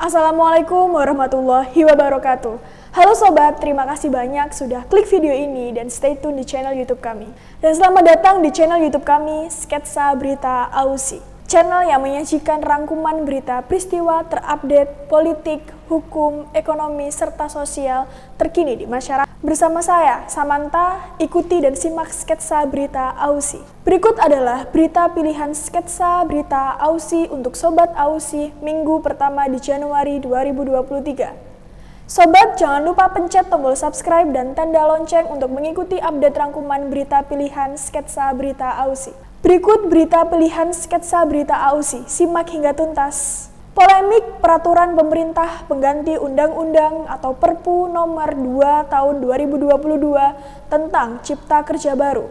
Assalamualaikum warahmatullahi wabarakatuh. Halo sobat, terima kasih banyak sudah klik video ini dan stay tune di channel YouTube kami. Dan selamat datang di channel YouTube kami, Sketsa Berita Ausi. Channel yang menyajikan rangkuman berita peristiwa terupdate, politik, hukum, ekonomi, serta sosial terkini di masyarakat. Bersama saya, Samantha, ikuti dan simak Sketsa Berita Ausi. Berikut adalah berita pilihan Sketsa Berita Ausi untuk Sobat Ausi minggu pertama di Januari 2023. Sobat, jangan lupa pencet tombol subscribe dan tanda lonceng untuk mengikuti update rangkuman berita pilihan Sketsa Berita Ausi. Berikut berita pilihan Sketsa Berita Ausi, simak hingga tuntas. Polemik peraturan pemerintah pengganti undang-undang atau Perpu nomor 2 tahun 2022 tentang Cipta Kerja baru.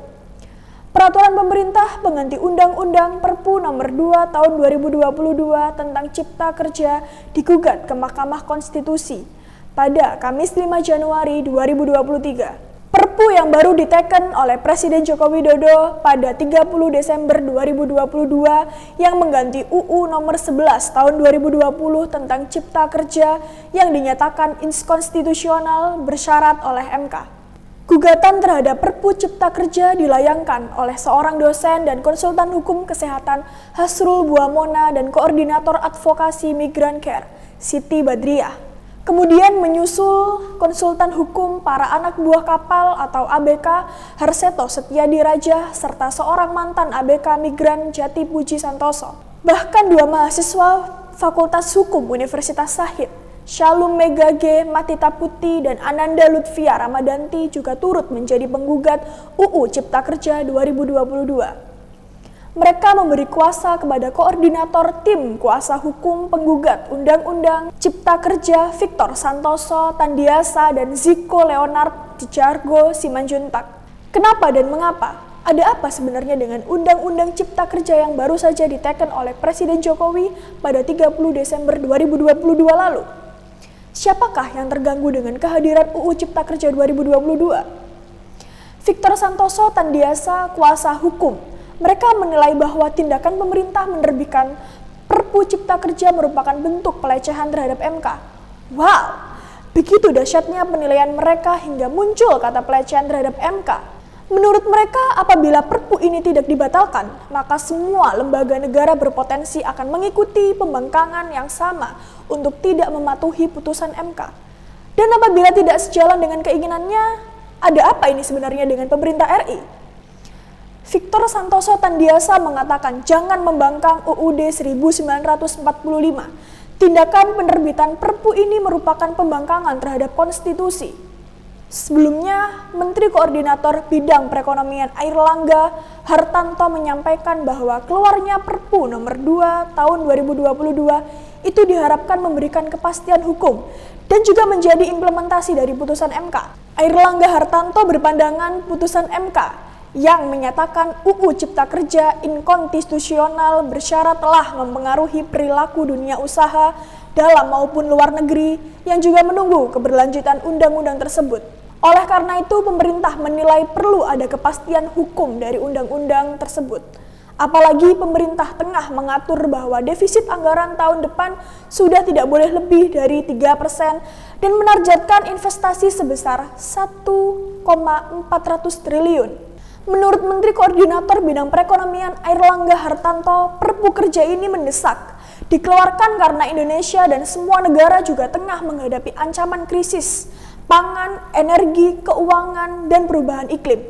Peraturan pemerintah pengganti undang-undang Perpu nomor 2 tahun 2022 tentang Cipta Kerja digugat ke Mahkamah Konstitusi pada Kamis 5 Januari 2023. Perpu yang baru diteken oleh Presiden Joko Widodo pada 30 Desember 2022 yang mengganti UU nomor 11 tahun 2020 tentang Cipta Kerja yang dinyatakan inskonstitusional bersyarat oleh MK. Gugatan terhadap Perpu Cipta Kerja dilayangkan oleh seorang dosen dan konsultan hukum kesehatan Hasrul Buamona dan koordinator advokasi Migran Care, Siti Badriah. Kemudian menyusul konsultan hukum para anak buah kapal atau ABK Harseto Setiadi Raja serta seorang mantan ABK migran Jati Puji Santoso. Bahkan dua mahasiswa Fakultas Hukum Universitas Shahid, Shalom Mega G. Matita Putih dan Ananda Lutfia Ramadanti juga turut menjadi penggugat UU Cipta Kerja 2022. Mereka memberi kuasa kepada koordinator tim kuasa hukum penggugat Undang-Undang Cipta Kerja Victor Santoso Tandiasa dan Ziko Leonard Tijargo Simanjuntak. Kenapa dan mengapa? Ada apa sebenarnya dengan Undang-Undang Cipta Kerja yang baru saja diteken oleh Presiden Jokowi pada 30 Desember 2022 lalu? Siapakah yang terganggu dengan kehadiran UU Cipta Kerja 2022? Victor Santoso Tandiasa, kuasa hukum. Mereka menilai bahwa tindakan pemerintah menerbitkan Perpu Cipta Kerja merupakan bentuk pelecehan terhadap MK. Wow, begitu dahsyatnya penilaian mereka hingga muncul kata pelecehan terhadap MK. Menurut mereka, apabila Perpu ini tidak dibatalkan, maka semua lembaga negara berpotensi akan mengikuti pembangkangan yang sama untuk tidak mematuhi putusan MK. Dan apabila tidak sejalan dengan keinginannya, ada apa ini sebenarnya dengan pemerintah RI? Victor Santoso Tandiasa mengatakan jangan membangkang UUD 1945. Tindakan penerbitan Perpu ini merupakan pembangkangan terhadap konstitusi. Sebelumnya, Menteri Koordinator Bidang Perekonomian Airlangga Hartanto menyampaikan bahwa keluarnya Perpu nomor 2 tahun 2022 itu diharapkan memberikan kepastian hukum dan juga menjadi implementasi dari putusan MK. Airlangga Hartanto berpandangan putusan MK yang menyatakan UU Cipta Kerja inkonstitusional bersyarat telah mempengaruhi perilaku dunia usaha dalam maupun luar negeri yang juga menunggu keberlanjutan undang-undang tersebut. Oleh karena itu, pemerintah menilai perlu ada kepastian hukum dari undang-undang tersebut. Apalagi pemerintah tengah mengatur bahwa defisit anggaran tahun depan sudah tidak boleh lebih dari 3% dan menargetkan investasi sebesar 1,400 triliun. Menurut Menteri Koordinator Bidang Perekonomian Airlangga Hartanto, Perpu Kerja ini mendesak, dikeluarkan karena Indonesia dan semua negara juga tengah menghadapi ancaman krisis, pangan, energi, keuangan, dan perubahan iklim.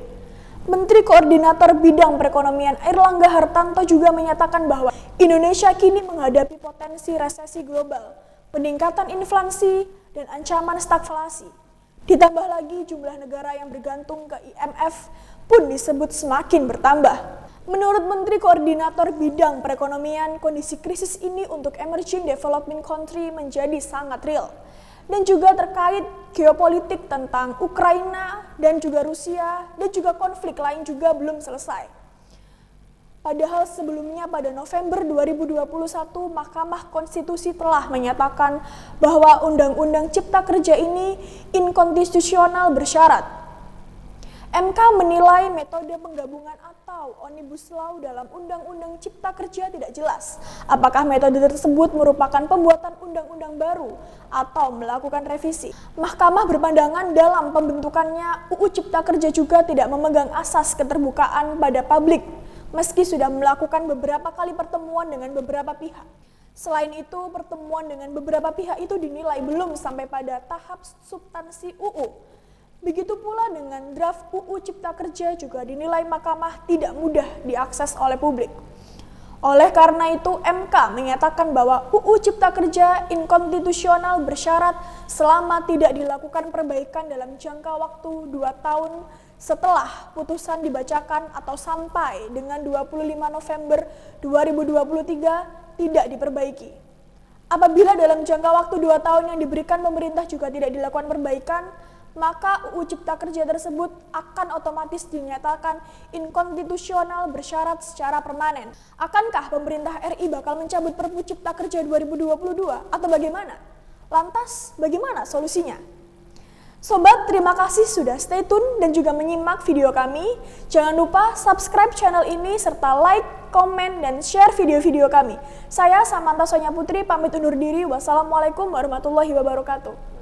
Menteri Koordinator Bidang Perekonomian Airlangga Hartanto juga menyatakan bahwa Indonesia kini menghadapi potensi resesi global, peningkatan inflasi, dan ancaman stagflasi. Ditambah lagi jumlah negara yang bergantung ke IMF pun disebut semakin bertambah. Menurut Menteri Koordinator Bidang Perekonomian, kondisi krisis ini untuk emerging developing country menjadi sangat real. Dan juga terkait geopolitik tentang Ukraina dan juga Rusia dan juga konflik lain juga belum selesai. Padahal sebelumnya pada November 2021, Mahkamah Konstitusi telah menyatakan bahwa Undang-Undang Cipta Kerja ini inkonstitusional bersyarat. MK menilai metode penggabungan atau Omnibus Law dalam Undang-Undang Cipta Kerja tidak jelas. Apakah metode tersebut merupakan pembuatan undang-undang baru atau melakukan revisi? Mahkamah berpandangan dalam pembentukannya UU Cipta Kerja juga tidak memegang asas keterbukaan pada publik, meski sudah melakukan beberapa kali pertemuan dengan beberapa pihak. Selain itu, pertemuan dengan beberapa pihak itu dinilai belum sampai pada tahap substansi UU. Begitu pula dengan draft UU Cipta Kerja juga dinilai mahkamah tidak mudah diakses oleh publik. Oleh karena itu, MK menyatakan bahwa UU Cipta Kerja inkonstitusional bersyarat selama tidak dilakukan perbaikan dalam jangka waktu 2 tahun setelah putusan dibacakan atau sampai dengan 25 November 2023 tidak diperbaiki. Apabila dalam jangka waktu 2 tahun yang diberikan pemerintah juga tidak dilakukan perbaikan, maka UU Cipta Kerja tersebut akan otomatis dinyatakan inkonstitusional bersyarat secara permanen. Akankah pemerintah RI bakal mencabut Perpu Cipta Kerja 2022 atau bagaimana? Lantas, bagaimana solusinya? Sobat, terima kasih sudah stay tune dan juga menyimak video kami. Jangan lupa subscribe channel ini serta like, komen, dan share video-video kami. Saya Samantha Sonya Putri pamit undur diri. Wassalamualaikum warahmatullahi wabarakatuh.